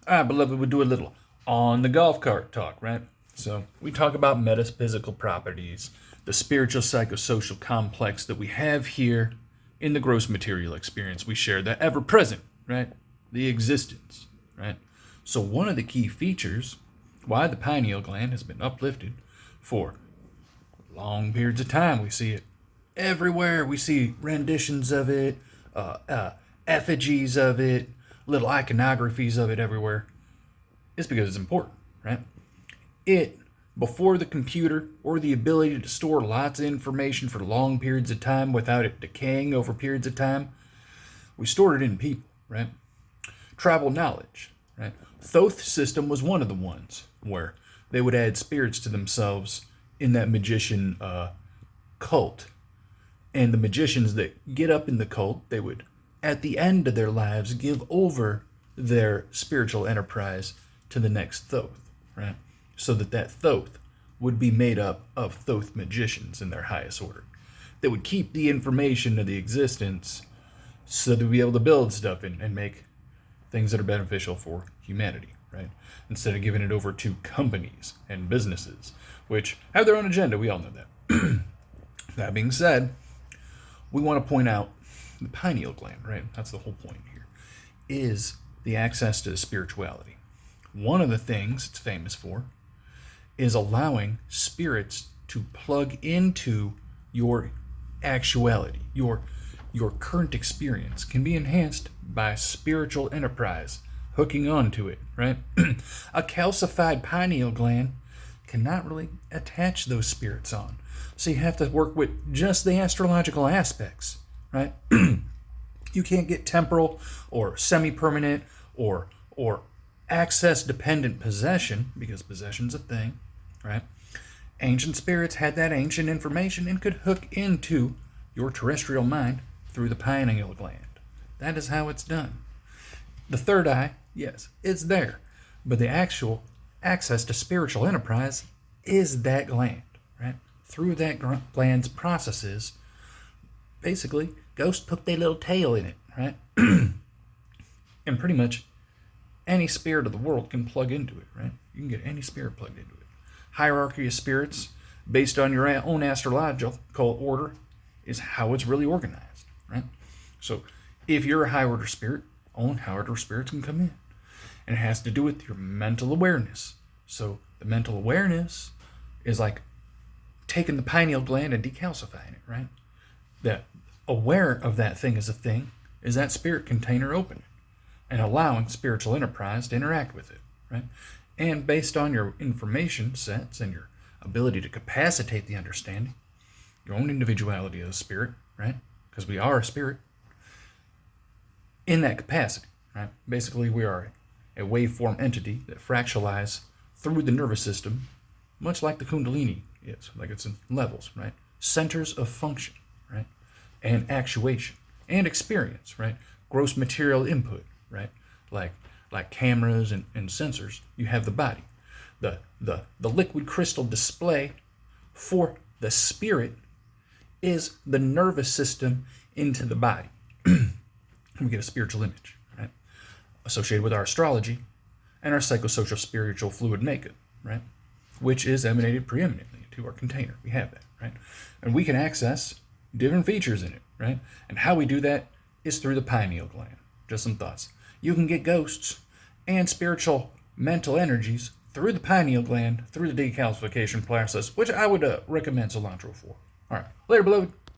All right, beloved, we'll do a little on the golf cart talk, right? So we talk about metaphysical properties, the spiritual psychosocial complex that we have here in the gross material experience we share, the ever present, right? The existence, right? So one of the key features why the pineal gland has been uplifted for long periods of time, we see it everywhere. We see renditions of it, effigies of it, little iconographies of it everywhere. It's because it's important, right? It, before the computer or the ability to store lots of information for long periods of time without it decaying over periods of time, we stored it in people, right? Tribal knowledge, right? Thoth system was one of the ones where they would add spirits to themselves in that magician cult. And the magicians that get up in the cult, they would, at the end of their lives, give over their spiritual enterprise to the next Thoth, right? So that Thoth would be made up of Thoth magicians in their highest order. They would keep the information of the existence so they'd be able to build stuff and make things that are beneficial for humanity, right? Instead of giving it over to companies and businesses, which have their own agenda. We all know that. That being said, we want to point out the pineal gland, right? That's the whole point here, is the access to spirituality. One of the things it's famous for is allowing spirits to plug into your actuality. Your current experience can be enhanced by spiritual enterprise, hooking onto it, right? A calcified pineal gland cannot really attach those spirits on. So you have to work with just the astrological aspects, right? You can't get temporal or semi-permanent or access-dependent possession, because possession's a thing, right? Ancient spirits had that ancient information and could hook into your terrestrial mind through the pineal gland. That is how it's done. The third eye, yes, it's there, but the actual access to spiritual enterprise is that gland, right? Through that gland's processes, basically, ghosts put their little tail in it, right? And pretty much any spirit of the world can plug into it, right? You can get any spirit plugged into it. Hierarchy of spirits, based on your own astrological order, is how it's really organized, right? So if you're a high order spirit, only high order spirits can come in. And it has to do with your mental awareness. So the mental awareness is like taking the pineal gland and decalcifying it, right? That aware of that thing as a thing is that spirit container opening and allowing spiritual enterprise to interact with it, right? And based on your information sets and your ability to capacitate the understanding, your own individuality as a spirit, right? Because we are a spirit in that capacity, right? Basically, we are a waveform entity that fractalizes through the nervous system, much like the Kundalini is, like it's in levels, right? Centers of function, right? And actuation and experience, right? Gross material input, right? Like cameras and sensors, you have the body. The liquid crystal display for the spirit is the nervous system into the body. We get a spiritual image, right? Associated with our astrology and our psychosocial spiritual fluid makeup, right? Which is emanated preeminently to our container. We have that, right? And we can access different features in it, right? And how we do that is through the pineal gland. Just some thoughts. You can get ghosts and spiritual mental energies through the pineal gland, through the decalcification process, which I would recommend cilantro for. All right. Later, beloved.